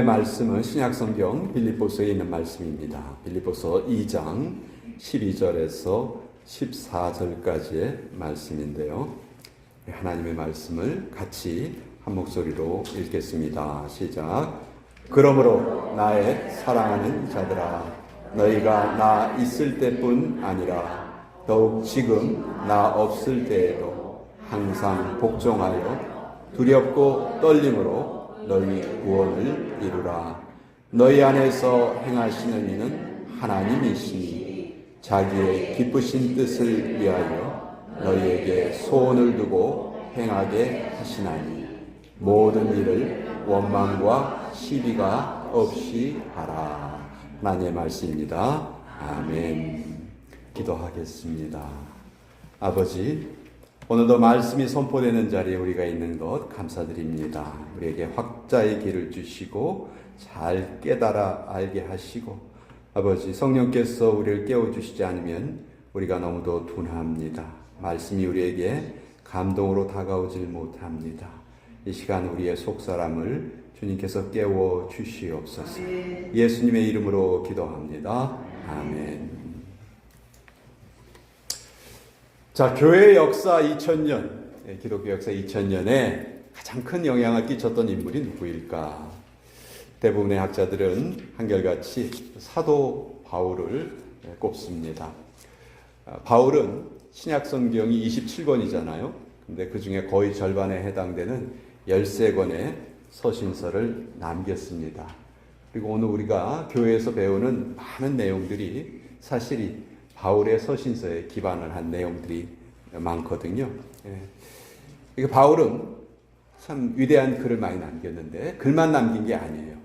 말씀은 신약성경 빌립보서에 있는 말씀입니다. 빌립보서 2장 12절에서 14절까지의 말씀인데요. 하나님의 말씀을 같이 한 목소리로 읽겠습니다. 시작. 그러므로 나의 사랑하는 자들아, 너희가 나 있을 때뿐 아니라 더욱 지금 나 없을 때에도 항상 복종하여 두렵고 떨림으로 너희 구원을 이루라. 너희 안에서 행하시는 이는 하나님이시니 자기의 기쁘신 뜻을 위하여 너희에게 소원을 두고 행하게 하시나니 모든 일을 원망과 시비가 없이 하라. 하나님의 말씀입니다. 아멘. 기도하겠습니다. 아버지, 오늘도 말씀이 선포되는 자리에 우리가 있는 것 감사드립니다. 우리에게 확자의 길을 주시고 잘 깨달아 알게 하시고, 아버지 성령께서 우리를 깨워주시지 않으면 우리가 너무도 둔합니다. 말씀이 우리에게 감동으로 다가오질 못합니다. 이 시간 우리의 속사람을 주님께서 깨워 주시옵소서. 예수님의 이름으로 기도합니다. 아멘. 자, 교회 역사 2000년, 기독교 역사 2000년에 가장 큰 영향을 끼쳤던 인물이 누구일까? 대부분의 학자들은 한결같이 사도 바울을 꼽습니다. 바울은 신약성경이 27권이잖아요. 근데 그 중에 거의 절반에 해당되는 13권의 서신서를 남겼습니다. 그리고 오늘 우리가 교회에서 배우는 많은 내용들이 사실이 바울의 서신서에 기반을 한 내용들이 많거든요. 예. 바울은 참 위대한 글을 많이 남겼는데 글만 남긴 게 아니에요.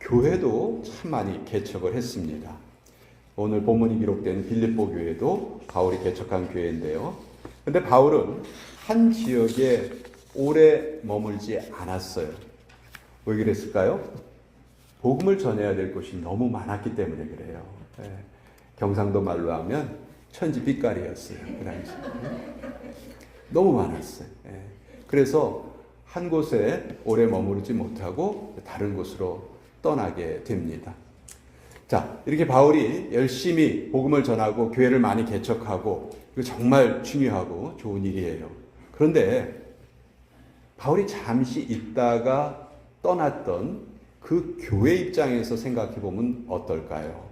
교회도 참 많이 개척을 했습니다. 오늘 본문이 기록된 빌립보 교회도 바울이 개척한 교회인데요. 근데 바울은 한 지역에 오래 머물지 않았어요. 왜 그랬을까요? 복음을 전해야 될 곳이 너무 많았기 때문에 그래요. 예. 경상도 말로 하면 천지빛깔이었어요. 그 당시. 너무 많았어요. 그래서 한 곳에 오래 머무르지 못하고 다른 곳으로 떠나게 됩니다. 자, 이렇게 바울이 열심히 복음을 전하고 교회를 많이 개척하고 이거 정말 중요하고 좋은 일이에요. 그런데 바울이 잠시 있다가 떠났던 그 교회 입장에서 생각해 보면 어떨까요?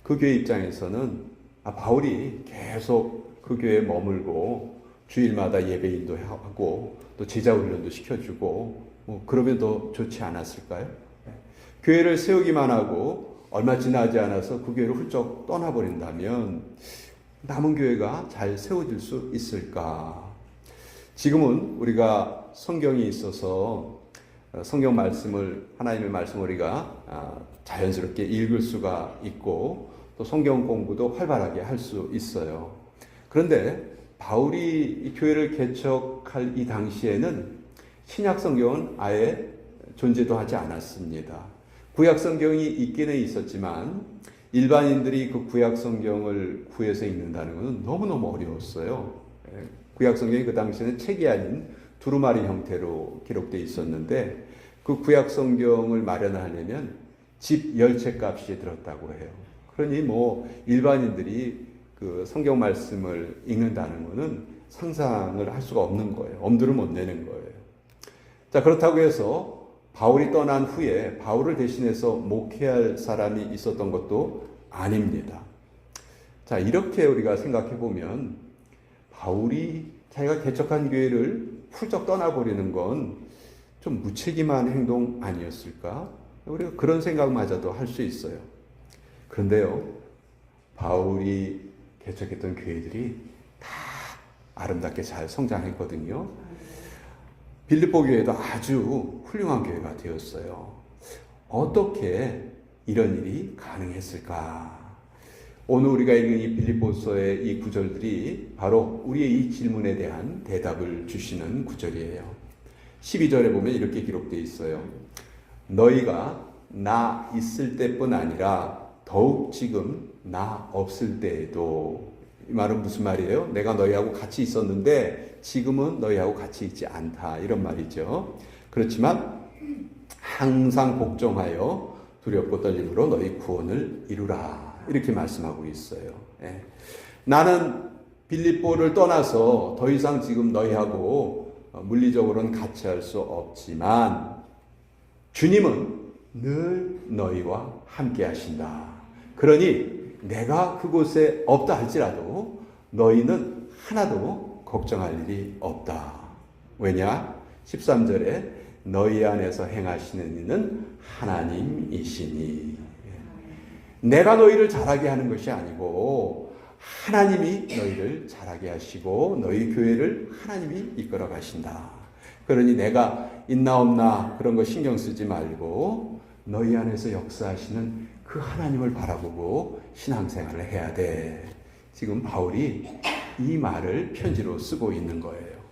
그 교회 입장에서는 바울이 계속 그 교회에 머물고 주일마다 예배 인도하고 또 제자 훈련도 시켜주고 그러면 더 좋지 않았을까요? 교회를 세우기만 하고 얼마 지나지 않아서 그 교회를 훌쩍 떠나버린다면 남은 교회가 잘 세워질 수 있을까? 지금은 우리가 성경이 있어서 성경 말씀을, 하나님의 말씀을 우리가 자연스럽게 읽을 수가 있고 또 성경 공부도 활발하게 할 수 있어요. 그런데 바울이 이 교회를 개척할 이 당시에는 신약 성경은 아예 존재도 하지 않았습니다. 구약 성경이 있기는 있었지만 일반인들이 그 구약 성경을 구해서 읽는다는 것은 너무너무 어려웠어요. 구약 성경이 그 당시에는 책이 아닌 두루마리 형태로 기록되어 있었는데 그 구약 성경을 마련하려면 집 10채 값이 들었다고 해요. 그러니 일반인들이 그 성경 말씀을 읽는다는 것은 상상을 할 수가 없는 거예요. 엄두를 못 내는 거예요. 자, 그렇다고 해서 바울이 떠난 후에 바울을 대신해서 목회할 사람이 있었던 것도 아닙니다. 자, 이렇게 우리가 생각해 보면 바울이 자기가 개척한 교회를 훌쩍 떠나버리는 건 좀 무책임한 행동 아니었을까? 우리가 그런 생각마저도 할 수 있어요. 그런데요, 바울이 개척했던 교회들이 다 아름답게 잘 성장했거든요. 빌립보 교회도 아주 훌륭한 교회가 되었어요. 어떻게 이런 일이 가능했을까? 오늘 우리가 읽은 이 빌립보서의 이 구절들이 바로 우리의 이 질문에 대한 대답을 주시는 구절이에요. 12절에 보면 이렇게 기록되어 있어요. 너희가 나 있을 때뿐 아니라 더욱 지금 나 없을 때에도. 이 말은 무슨 말이에요? 내가 너희하고 같이 있었는데 지금은 너희하고 같이 있지 않다, 이런 말이죠. 그렇지만 항상 복종하여 두렵고 떨림으로 너희 구원을 이루라. 이렇게 말씀하고 있어요. 예. 나는 빌립보를 떠나서 더 이상 지금 너희하고 물리적으로는 같이 할 수 없지만 주님은 늘 너희와 함께 하신다. 그러니 내가 그곳에 없다 할지라도 너희는 하나도 걱정할 일이 없다. 왜냐? 13절에 너희 안에서 행하시는 이는 하나님이시니. 내가 너희를 자라게 하는 것이 아니고 하나님이 너희를 자라게 하시고 너희 교회를 하나님이 이끌어 가신다. 그러니 내가 있나 없나 그런 거 신경 쓰지 말고 너희 안에서 역사하시는 그 하나님을 바라보고 신앙생활을 해야 돼. 지금 바울이 이 말을 편지로 쓰고 있는 거예요.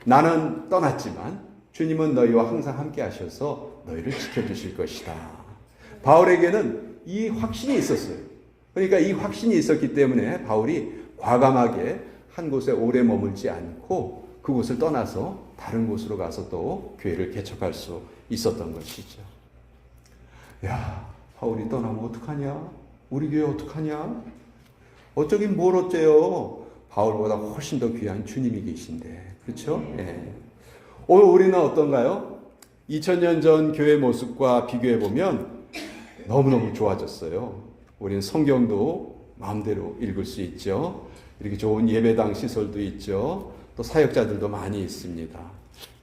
나는 떠났지만 주님은 너희와 항상 함께 하셔서 너희를 지켜주실 것이다. 바울에게는 이 확신이 있었어요. 그러니까 이 확신이 있었기 때문에 바울이 과감하게 한 곳에 오래 머물지 않고 그곳을 떠나서 다른 곳으로 가서 또 교회를 개척할 수 있었던 것이죠. 야, 바울이 떠나면 어떡하냐? 우리 교회 어떡하냐? 어쩌긴 뭘 어째요? 바울보다 훨씬 더 귀한 주님이 계신데. 그렇죠? 예. 오늘 우리는 어떤가요? 2000년 전 교회 모습과 비교해 보면 너무너무 좋아졌어요. 우리는 성경도 마음대로 읽을 수 있죠. 이렇게 좋은 예배당 시설도 있죠. 또 사역자들도 많이 있습니다.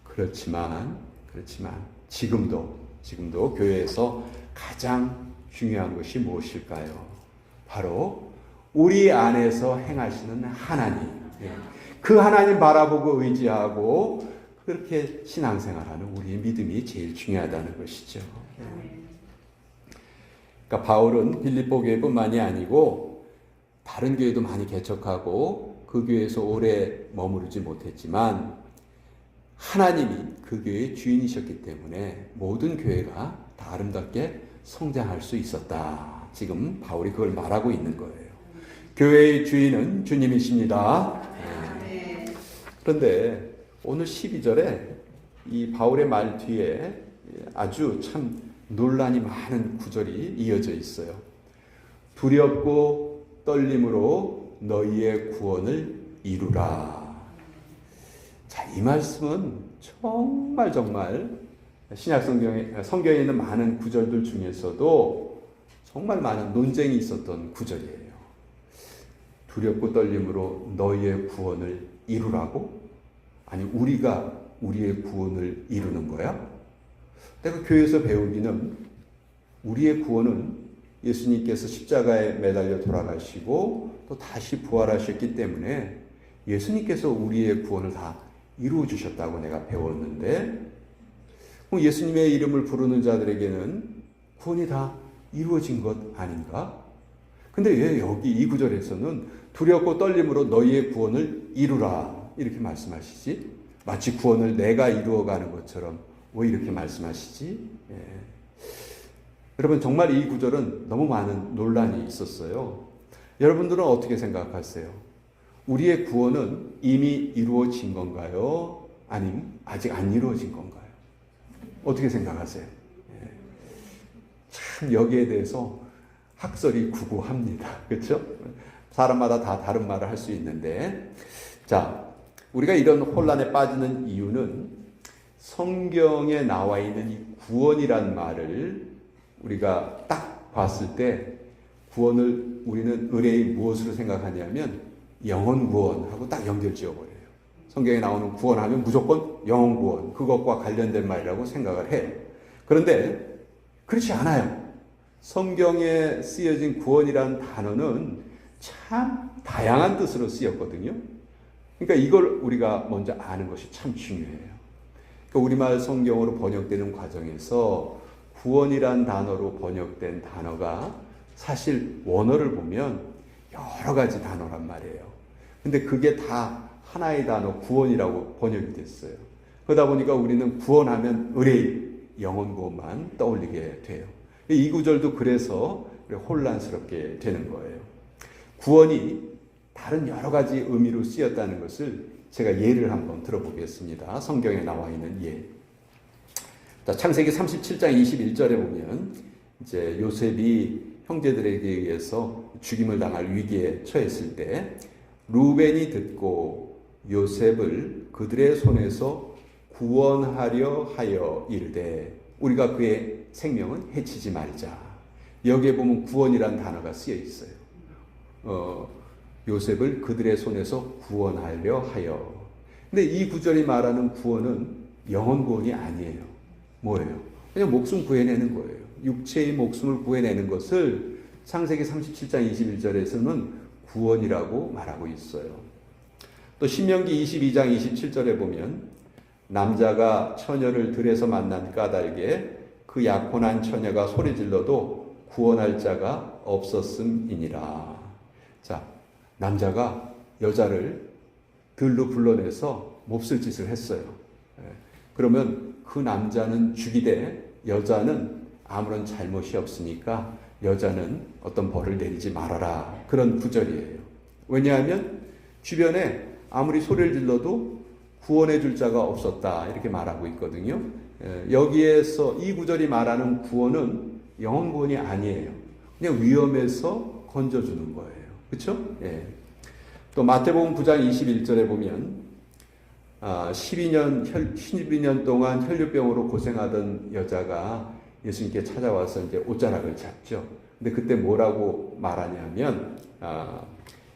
그렇지만 지금도 교회에서 가장 중요한 것이 무엇일까요? 바로 우리 안에서 행하시는 하나님. 그 하나님 바라보고 의지하고 그렇게 신앙생활하는 우리의 믿음이 제일 중요하다는 것이죠. 그러니까 바울은 빌립보 교회뿐만이 아니고 다른 교회도 많이 개척하고 그 교회에서 오래 머무르지 못했지만 하나님이 그 교회의 주인이셨기 때문에 모든 교회가 다 아름답게 성장할 수 있었다. 지금 바울이 그걸 말하고 있는 거예요. 교회의 주인은 주님이십니다. 그런데 오늘 12절에 이 바울의 말 뒤에 아주 참 논란이 많은 구절이 이어져 있어요. 두렵고 떨림으로 너희의 구원을 이루라. 자, 이 말씀은 정말 신약 성경에 있는 많은 구절들 중에서도 정말 많은 논쟁이 있었던 구절이에요. 두렵고 떨림으로 너희의 구원을 이루라고? 아니, 우리가 우리의 구원을 이루는 거야? 내가 교회에서 배우기는 우리의 구원은 예수님께서 십자가에 매달려 돌아가시고 또 다시 부활하셨기 때문에 예수님께서 우리의 구원을 다 이루어 주셨다고 내가 배웠는데 예수님의 이름을 부르는 자들에게는 구원이 다 이루어진 것 아닌가? 근데 왜 여기 이 구절에서는 두렵고 떨림으로 너희의 구원을 이루라 이렇게 말씀하시지? 마치 구원을 내가 이루어가는 것처럼 왜 이렇게 말씀하시지? 예. 여러분 정말 이 구절은 너무 많은 논란이 있었어요. 여러분들은 어떻게 생각하세요? 우리의 구원은 이미 이루어진 건가요? 아니면 아직 안 이루어진 건가요? 어떻게 생각하세요? 예. 참 여기에 대해서 학설이 구구합니다. 그렇죠? 사람마다 다 다른 말을 할 수 있는데 자, 우리가 이런 혼란에 빠지는 이유는 성경에 나와 있는 이 구원이란 말을 우리가 딱 봤을 때 구원을 우리는 의뢰의 무엇으로 생각하냐면 영혼 구원하고 딱 연결 지어버려요. 성경에 나오는 구원하면 무조건 영혼 구원, 그것과 관련된 말이라고 생각을 해요. 그런데 그렇지 않아요. 성경에 쓰여진 구원이라는 단어는 참 다양한 뜻으로 쓰였거든요. 그러니까 이걸 우리가 먼저 아는 것이 참 중요해요. 그러니까 우리말 성경으로 번역되는 과정에서 구원이란 단어로 번역된 단어가 사실 원어를 보면 여러 가지 단어란 말이에요. 근데 그게 다 하나의 단어 구원이라고 번역이 됐어요. 그러다 보니까 우리는 구원하면 의뢰 영혼 구원만 떠올리게 돼요. 이 구절도 그래서 혼란스럽게 되는 거예요. 구원이 다른 여러 가지 의미로 쓰였다는 것을 제가 예를 한번 들어보겠습니다. 성경에 나와 있는 예. 자, 창세기 37장 21절에 보면 이제 요셉이 형제들에게 의해서 죽임을 당할 위기에 처했을 때 루벤이 듣고 요셉을 그들의 손에서 구원하려 하여 이르되 우리가 그의 생명은 해치지 말자. 여기에 보면 구원이란 단어가 쓰여 있어요. 요셉을 그들의 손에서 구원하려 하여. 근데 이 구절이 말하는 구원은 영혼 구원이 아니에요. 뭐예요? 그냥 목숨 구해내는 거예요. 육체의 목숨을 구해내는 것을 창세기 37장 21절에서는 구원이라고 말하고 있어요. 또 신명기 22장 27절에 보면 남자가 처녀를 들에서 만난 까닭에 그 약혼한 처녀가 소리질러도 구원할 자가 없었음이니라. 자, 남자가 여자를 들로 불러내서 몹쓸 짓을 했어요. 그러면 그 남자는 죽이되 여자는 아무런 잘못이 없으니까 여자는 어떤 벌을 내리지 말아라. 그런 구절이에요. 왜냐하면 주변에 아무리 소리를 질러도 구원해 줄 자가 없었다. 이렇게 말하고 있거든요. 여기에서 이 구절이 말하는 구원은 영혼 구원이 아니에요. 그냥 위험에서 건져주는 거예요. 그렇죠? 예. 또 마태복음 9장 21절에 보면 12년 동안 혈류병으로 고생하던 여자가 예수님께 찾아와서 이제 옷자락을 잡죠. 근데 그때 뭐라고 말하냐면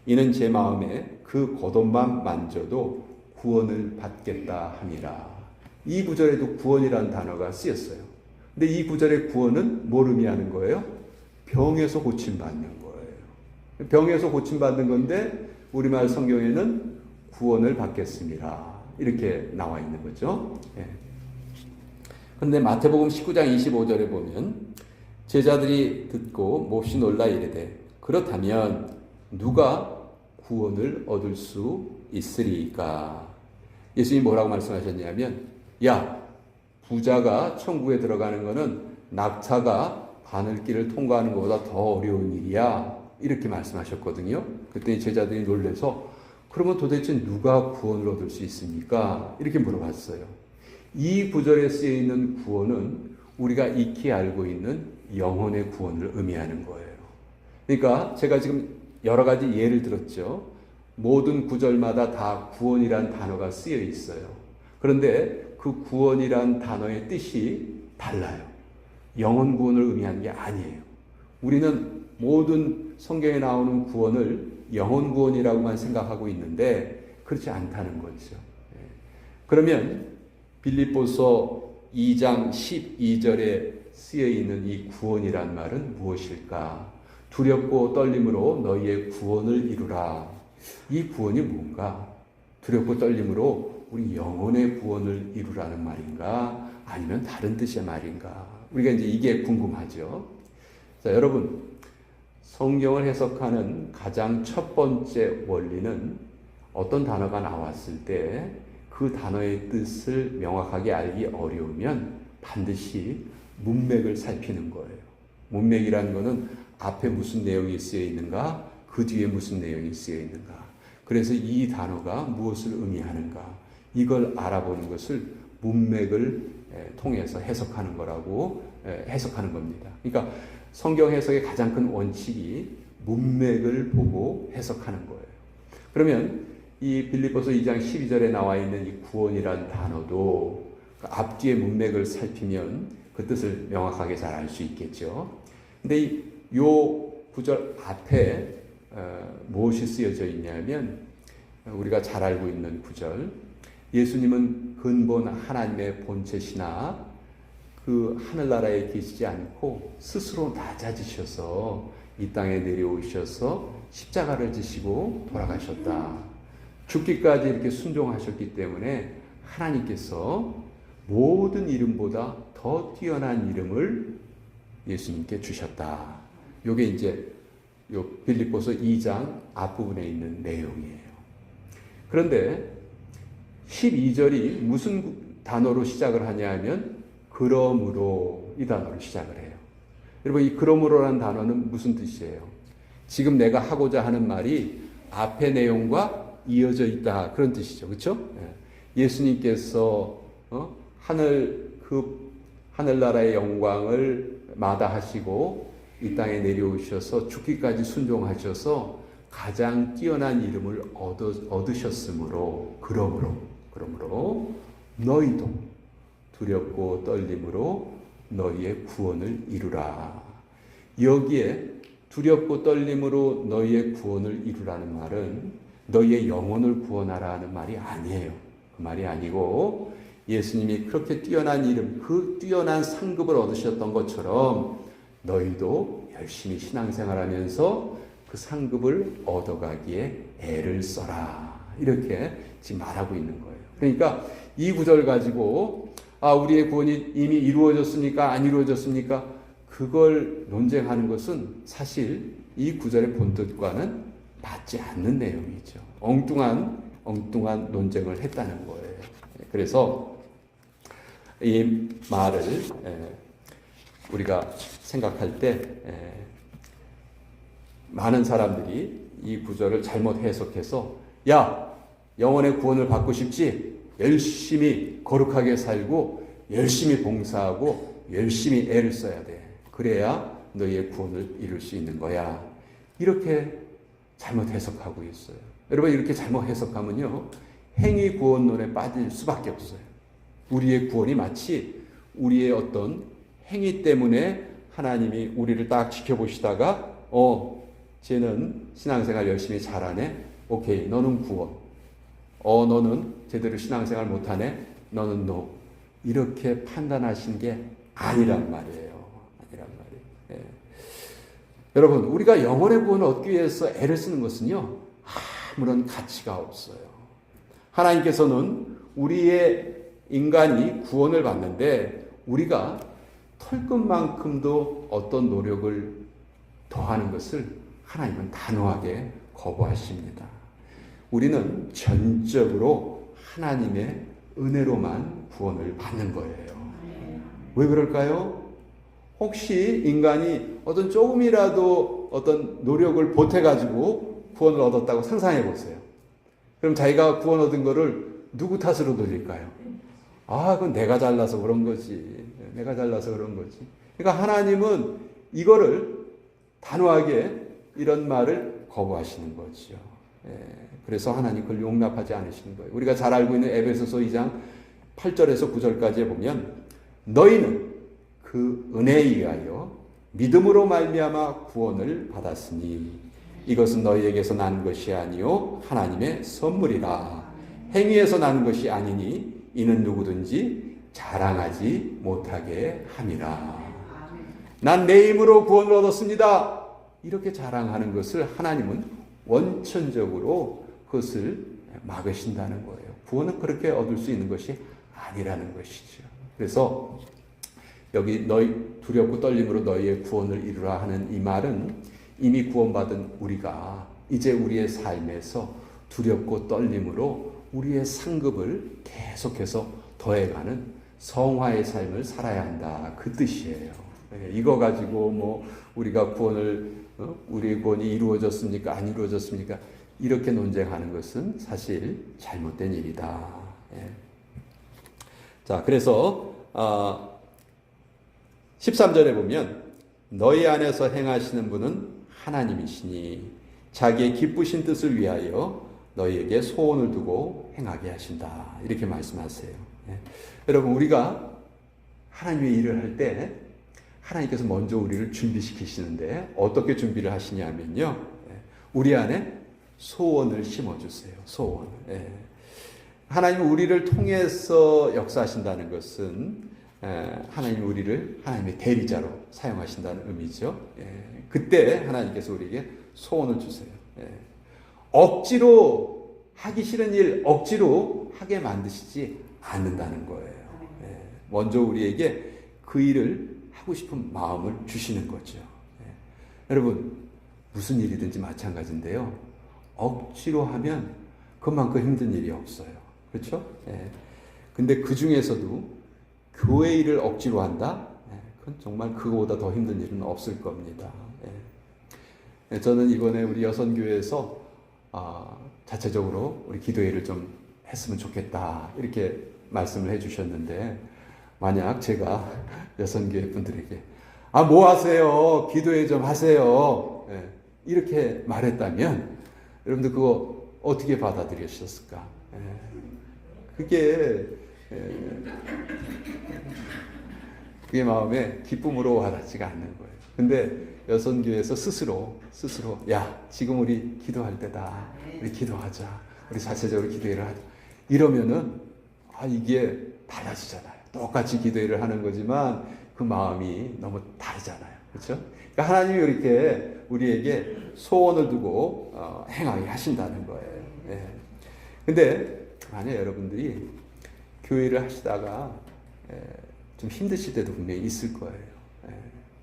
이는 제 마음에 그 겉옷만 만져도 구원을 받겠다 함이라. 이 구절에도 구원이라는 단어가 쓰였어요. 근데 이 구절의 구원은 뭘 의미하는 거예요? 병에서 고침받는 거예요. 병에서 고침받는 건데 우리말 성경에는 구원을 받겠습니다. 이렇게 나와 있는 거죠. 그런데 예. 마태복음 19장 25절에 보면 제자들이 듣고 몹시 놀라 이르되 그렇다면 누가 구원을 얻을 수 있으리까? 예수님이 뭐라고 말씀하셨냐면 야, 부자가 천국에 들어가는 것은 낙타가 바늘길을 통과하는 것보다 더 어려운 일이야. 이렇게 말씀하셨거든요. 그때 제자들이 놀라서 그러면 도대체 누가 구원을 얻을 수 있습니까? 이렇게 물어봤어요. 이 구절에 쓰여 있는 구원은 우리가 익히 알고 있는 영혼의 구원을 의미하는 거예요. 그러니까 제가 지금 여러 가지 예를 들었죠. 모든 구절마다 다 구원이란 단어가 쓰여 있어요. 그런데 그 구원이란 단어의 뜻이 달라요. 영혼 구원을 의미하는 게 아니에요. 우리는 모든 성경에 나오는 구원을 영혼 구원이라고만 생각하고 있는데 그렇지 않다는 거죠. 그러면 빌립보서 2장 12절에 쓰여 있는 이 구원이란 말은 무엇일까? 두렵고 떨림으로 너희의 구원을 이루라. 이 구원이 뭔가? 두렵고 떨림으로 우리 영혼의 구원을 이루라는 말인가? 아니면 다른 뜻의 말인가? 우리가 이제 이게 궁금하죠. 자, 여러분, 성경을 해석하는 가장 첫 번째 원리는 어떤 단어가 나왔을 때 그 단어의 뜻을 명확하게 알기 어려우면 반드시 문맥을 살피는 거예요. 문맥이라는 것은 앞에 무슨 내용이 쓰여 있는가, 그 뒤에 무슨 내용이 쓰여 있는가. 그래서 이 단어가 무엇을 의미하는가, 이걸 알아보는 것을 문맥을 통해서 해석하는 거라고 해석하는 겁니다. 그러니까 성경 해석의 가장 큰 원칙이 문맥을 보고 해석하는 거예요. 그러면 이 빌립보서 2장 12절에 나와 있는 이 구원이라는 단어도 그 앞뒤의 문맥을 살피면 그 뜻을 명확하게 잘 알 수 있겠죠. 근데 이 구절 앞에 무엇이 쓰여져 있냐면 우리가 잘 알고 있는 구절, 예수님은 근본 하나님의 본체시나 그 하늘나라에 계시지 않고 스스로 낮아지셔서 이 땅에 내려오셔서 십자가를 지시고 돌아가셨다. 죽기까지 이렇게 순종하셨기 때문에 하나님께서 모든 이름보다 더 뛰어난 이름을 예수님께 주셨다. 요게 이제 요 빌립보서 2장 앞부분에 있는 내용이에요. 그런데 12절이 무슨 단어로 시작을 하냐 하면 그러므로 이 단어로 시작을 해요. 여러분, 이 그러므로라는 단어는 무슨 뜻이에요? 지금 내가 하고자 하는 말이 앞의 내용과 이어져 있다, 그런 뜻이죠. 그렇죠? 예수님께서 하늘 그 하늘나라의 영광을 마다하시고 이 땅에 내려오셔서 죽기까지 순종하셔서 가장 뛰어난 이름을 얻으셨으므로 그러므로 너희도 두렵고 떨림으로 너희의 구원을 이루라. 여기에 두렵고 떨림으로 너희의 구원을 이루라는 말은 너희의 영혼을 구원하라는 말이 아니에요. 그 말이 아니고 예수님이 그렇게 뛰어난 이름, 그 뛰어난 상급을 얻으셨던 것처럼 너희도 열심히 신앙생활하면서 그 상급을 얻어가기에 애를 써라. 이렇게 지금 말하고 있는 거예요. 그러니까 이 구절 가지고 우리의 구원이 이미 이루어졌습니까? 안 이루어졌습니까? 그걸 논쟁하는 것은 사실 이 구절의 본뜻과는 맞지 않는 내용이죠. 엉뚱한 논쟁을 했다는 거예요. 그래서 이 말을 우리가 생각할 때 많은 사람들이 이 구절을 잘못 해석해서 야, 영혼의 구원을 받고 싶지? 열심히 거룩하게 살고 열심히 봉사하고 열심히 애를 써야 돼. 그래야 너희의 구원을 이룰 수 있는 거야. 이렇게 잘못 해석하고 있어요. 여러분, 이렇게 잘못 해석하면요, 행위 구원론에 빠질 수밖에 없어요. 우리의 구원이 마치 우리의 어떤 행위 때문에 하나님이 우리를 딱 지켜보시다가 쟤는 신앙생활 열심히 잘하네. 오케이, 너는 구원. 너는 제대로 신앙생활 못하네. 너는 노. 이렇게 판단하신 게 아니란 말이에요. 여러분, 우리가 영혼의 구원을 얻기 위해서 애를 쓰는 것은요, 아무런 가치가 없어요. 하나님께서는 우리의 인간이 구원을 받는데 우리가 털끝만큼도 어떤 노력을 더하는 것을 하나님은 단호하게 거부하십니다. 우리는 전적으로 하나님의 은혜로만 구원을 받는 거예요. 왜 그럴까요? 혹시 인간이 어떤 조금이라도 어떤 노력을 보태가지고 구원을 얻었다고 상상해 보세요. 그럼 자기가 구원 얻은 거를 누구 탓으로 돌릴까요? 그건 내가 잘나서 그런 거지. 내가 잘나서 그런 거지. 그러니까 하나님은 이거를 단호하게 이런 말을 거부하시는 거죠. 그래서 하나님 그걸 용납하지 않으시는 거예요. 우리가 잘 알고 있는 에베소서 2장 8절에서 9절까지에 보면 너희는 그 은혜에 의하여 믿음으로 말미암아 구원을 받았으니 이것은 너희에게서 난 것이 아니요 하나님의 선물이라. 행위에서 난 것이 아니니 이는 누구든지 자랑하지 못하게 함이라. 난 내 힘으로 구원을 얻었습니다. 이렇게 자랑하는 것을 하나님은 원천적으로 그것을 막으신다는 거예요. 구원은 그렇게 얻을 수 있는 것이 아니라는 것이죠. 그래서 여기 너희 두렵고 떨림으로 너희의 구원을 이루라 하는 이 말은 이미 구원받은 우리가 이제 우리의 삶에서 두렵고 떨림으로 우리의 상급을 계속해서 더해가는 성화의 삶을 살아야 한다. 그 뜻이에요. 이거 가지고 우리가 우리의 구원이 이루어졌습니까? 안 이루어졌습니까? 이렇게 논쟁하는 것은 사실 잘못된 일이다. 자, 그래서 13절에 보면 너희 안에서 행하시는 분은 하나님이시니 자기의 기쁘신 뜻을 위하여 너희에게 소원을 두고 행하게 하신다. 이렇게 말씀하세요. 여러분, 우리가 하나님의 일을 할 때 하나님께서 먼저 우리를 준비시키시는데 어떻게 준비를 하시냐면요, 우리 안에 소원을 심어주세요. 소원. 하나님은 우리를 통해서 역사하신다는 것은 하나님 우리를 하나님의 대리자로 사용하신다는 의미죠. 그때 하나님께서 우리에게 소원을 주세요. 억지로 하기 싫은 일 억지로 하게 만드시지 않는다는 거예요. 먼저 우리에게 그 일을 하고 싶은 마음을 주시는 거죠. 여러분, 무슨 일이든지 마찬가지인데요. 억지로 하면 그만큼 힘든 일이 없어요. 그렇죠? 근데 그 중에서도 교회 일을 억지로 한다? 그건 정말 그거보다 더 힘든 일은 없을 겁니다. 저는 이번에 우리 여선교회에서 자체적으로 우리 기도회를 좀 했으면 좋겠다 이렇게 말씀을 해주셨는데 만약 제가 여성교회 분들에게 뭐 하세요? 기도회 좀 하세요. 이렇게 말했다면 여러분들 그거 어떻게 받아들이셨을까? 그게 마음에 기쁨으로 와닿지가 않는 거예요. 근데 여성교회에서 스스로 야, 지금 우리 기도할 때다. 우리 기도하자. 우리 자체적으로 기도회를 하자. 이러면은 이게 달라지잖아요. 똑같이 기도회를 하는 거지만 그 마음이 너무 다르잖아요. 그렇죠? 그러니까 하나님이 이렇게 우리에게 소원을 두고 행하게 하신다는 거예요. 근데 만약 여러분들이 교회를 하시다가 좀 힘드실 때도 분명히 있을 거예요.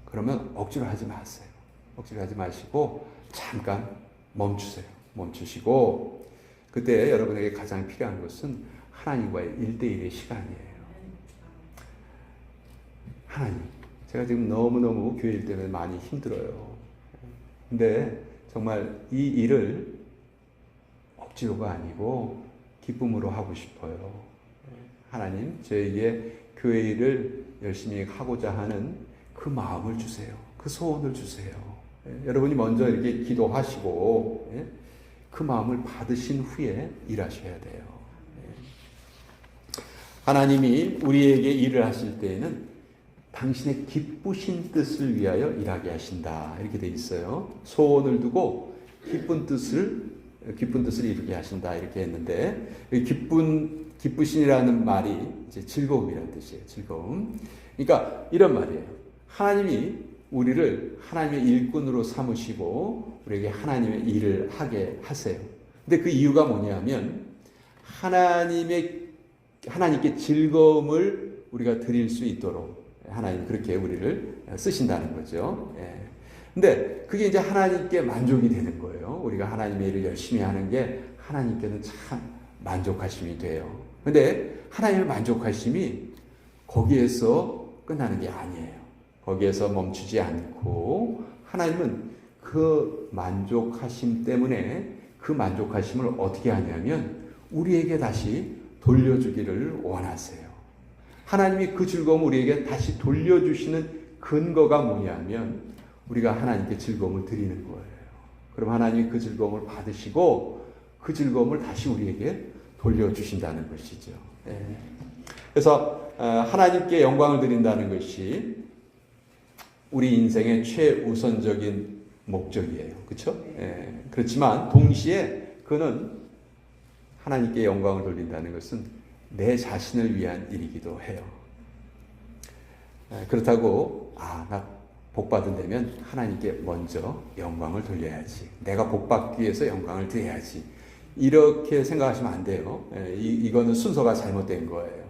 그러면 억지로 하지 마세요. 억지로 하지 마시고 잠깐 멈추세요. 멈추시고 그때 여러분에게 가장 필요한 것은 하나님과의 1대1의 시간이에요. 하나님, 제가 지금 너무너무 교회 일 때문에 많이 힘들어요. 근데 정말 이 일을 억지로가 아니고 기쁨으로 하고 싶어요. 하나님, 저에게 교회 일을 열심히 하고자 하는 그 마음을 주세요. 그 소원을 주세요. 여러분이 먼저 이렇게 기도하시고 그 마음을 받으신 후에 일하셔야 돼요. 하나님이 우리에게 일을 하실 때에는 당신의 기쁘신 뜻을 위하여 일하게 하신다. 이렇게 돼 있어요. 소원을 두고 기쁜 뜻을 이루게 하신다. 이렇게 했는데 기쁘신이라는 말이 이제 즐거움이라는 뜻이에요. 즐거움. 그러니까 이런 말이에요. 하나님이 우리를 하나님의 일꾼으로 삼으시고 우리에게 하나님의 일을 하게 하세요. 근데 그 이유가 뭐냐면 하나님께 즐거움을 우리가 드릴 수 있도록 하나님 그렇게 우리를 쓰신다는 거죠. 근데 그게 이제 하나님께 만족이 되는 거예요. 우리가 하나님의 일을 열심히 하는 게 하나님께는 참 만족하심이 돼요. 근데 하나님의 만족하심이 거기에서 끝나는 게 아니에요. 거기에서 멈추지 않고 하나님은 그 만족하심 때문에 그 만족하심을 어떻게 하냐면 우리에게 다시 돌려주기를 원하세요. 하나님이 그 즐거움을 우리에게 다시 돌려주시는 근거가 뭐냐면 우리가 하나님께 즐거움을 드리는 거예요. 그럼 하나님이 그 즐거움을 받으시고 그 즐거움을 다시 우리에게 돌려주신다는 것이죠. 그래서 하나님께 영광을 드린다는 것이 우리 인생의 최우선적인 목적이에요. 그렇죠? 그렇지만 동시에 그는 하나님께 영광을 돌린다는 것은 내 자신을 위한 일이기도 해요. 그렇다고 나 복받은 데면 하나님께 먼저 영광을 돌려야지. 내가 복받기 위해서 영광을 드려야지. 이렇게 생각하시면 안 돼요. 이거는 순서가 잘못된 거예요.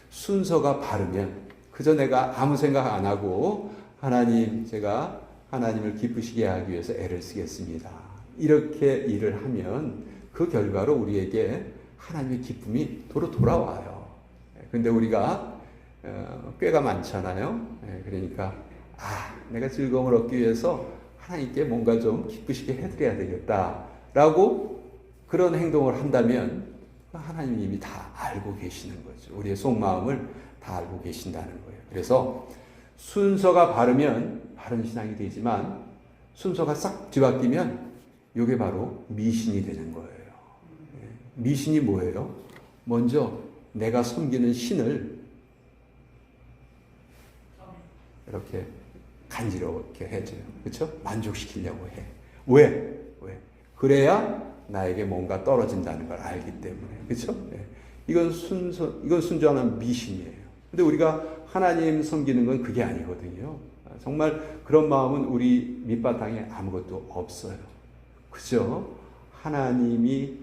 순서가 바르면 그저 내가 아무 생각 안 하고 하나님, 제가 하나님을 기쁘시게 하기 위해서 애를 쓰겠습니다. 이렇게 일을 하면 그 결과로 우리에게 하나님의 기쁨이 도로 돌아와요. 그런데 우리가 꾀가 많잖아요. 그러니까 내가 즐거움을 얻기 위해서 하나님께 뭔가 좀 기쁘시게 해드려야 되겠다라고 그런 행동을 한다면 하나님이 이미 다 알고 계시는 거죠. 우리의 속마음을 다 알고 계신다는 거예요. 그래서 순서가 바르면 바른 신앙이 되지만 순서가 싹 뒤바뀌면 이게 바로 미신이 되는 거예요. 미신이 뭐예요? 먼저 내가 섬기는 신을 이렇게 간지럽게 해줘요. 그렇죠? 만족시키려고 해. 왜? 그래야 나에게 뭔가 떨어진다는 걸 알기 때문에. 그렇죠? 이건 순전한 미신이에요. 근데 우리가 하나님 섬기는 건 그게 아니거든요. 정말 그런 마음은 우리 밑바탕에 아무것도 없어요. 그죠? 하나님이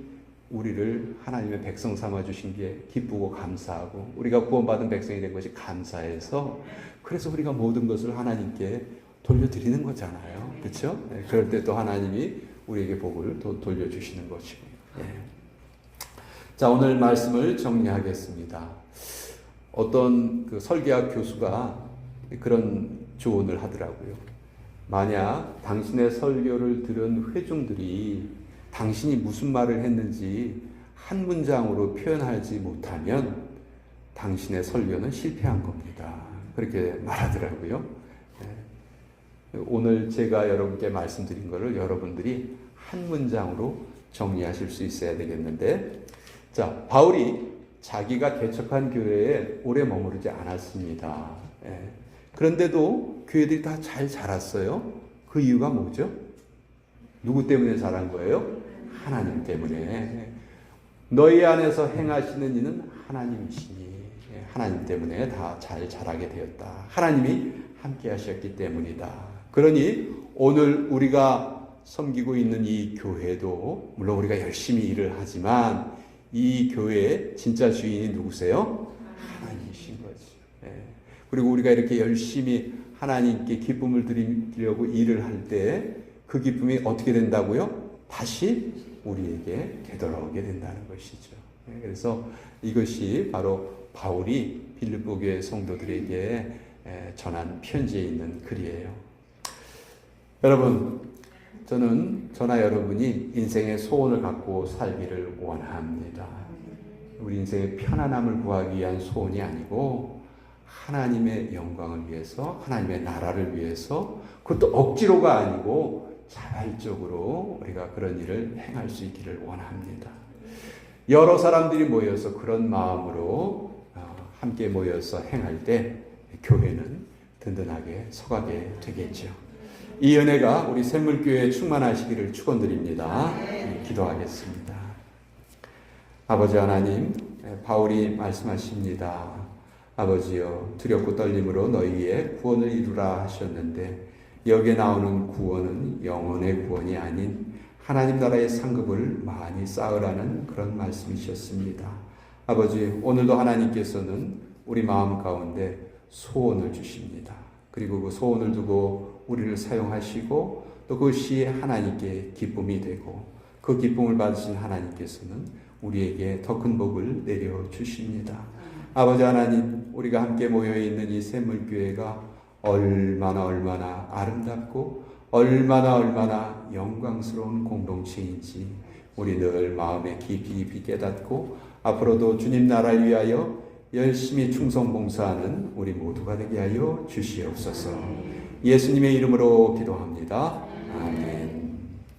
우리를 하나님의 백성 삼아 주신 게 기쁘고 감사하고 우리가 구원받은 백성이 된 것이 감사해서 그래서 우리가 모든 것을 하나님께 돌려드리는 거잖아요. 그렇죠? 그럴 때 또 하나님이 우리에게 복을 돌려주시는 것이고. 자, 오늘 말씀을 정리하겠습니다. 어떤 그 설계학 교수가 그런 조언을 하더라고요. 만약 당신의 설교를 들은 회중들이 당신이 무슨 말을 했는지 한 문장으로 표현하지 못하면 당신의 설교는 실패한 겁니다. 그렇게 말하더라고요. 오늘 제가 여러분께 말씀드린 것을 여러분들이 한 문장으로 정리하실 수 있어야 되겠는데, 자, 바울이 자기가 개척한 교회에 오래 머무르지 않았습니다. 그런데도 교회들이 다 잘 자랐어요. 그 이유가 뭐죠? 누구 때문에 자란 거예요? 하나님 때문에. 너희 안에서 행하시는 이는 하나님이시니 하나님 때문에 다 잘 자라게 되었다. 하나님이 함께 하셨기 때문이다. 그러니 오늘 우리가 섬기고 있는 이 교회도 물론 우리가 열심히 일을 하지만 이 교회의 진짜 주인이 누구세요? 하나님이신 거죠. 그리고 우리가 이렇게 열심히 하나님께 기쁨을 드리려고 일을 할 때 그 기쁨이 어떻게 된다고요? 다시 우리에게 되돌아오게 된다는 것이죠. 그래서 이것이 바로 바울이 빌립보 교회 성도들에게 전한 편지에 있는 글이에요. 여러분, 저나 여러분이 인생의 소원을 갖고 살기를 원합니다. 우리 인생의 편안함을 구하기 위한 소원이 아니고 하나님의 영광을 위해서, 하나님의 나라를 위해서, 그것도 억지로가 아니고 자발적으로 우리가 그런 일을 행할 수 있기를 원합니다. 여러 사람들이 모여서 그런 마음으로 함께 모여서 행할 때 교회는 든든하게 서가게 되겠죠. 이 은혜가 우리 샘물교회에 충만하시기를 축원드립니다. 기도하겠습니다. 아버지 하나님, 바울이 말씀하십니다. 아버지여, 두렵고 떨림으로 너희의 구원을 이루라 하셨는데 여기에 나오는 구원은 영혼의 구원이 아닌 하나님 나라의 상급을 많이 쌓으라는 그런 말씀이셨습니다. 아버지, 오늘도 하나님께서는 우리 마음 가운데 소원을 주십니다. 그리고 그 소원을 두고 우리를 사용하시고 또 그것이 하나님께 기쁨이 되고 그 기쁨을 받으신 하나님께서는 우리에게 더 큰 복을 내려주십니다. 아버지 하나님, 우리가 함께 모여있는 이 샘물교회가 얼마나 아름답고 얼마나 영광스러운 공동체인지 우리 늘 마음에 깊이 깨닫고 앞으로도 주님 나라를 위하여 열심히 충성봉사하는 우리 모두가 되게 하여 주시옵소서. 예수님의 이름으로 기도합니다. 아멘.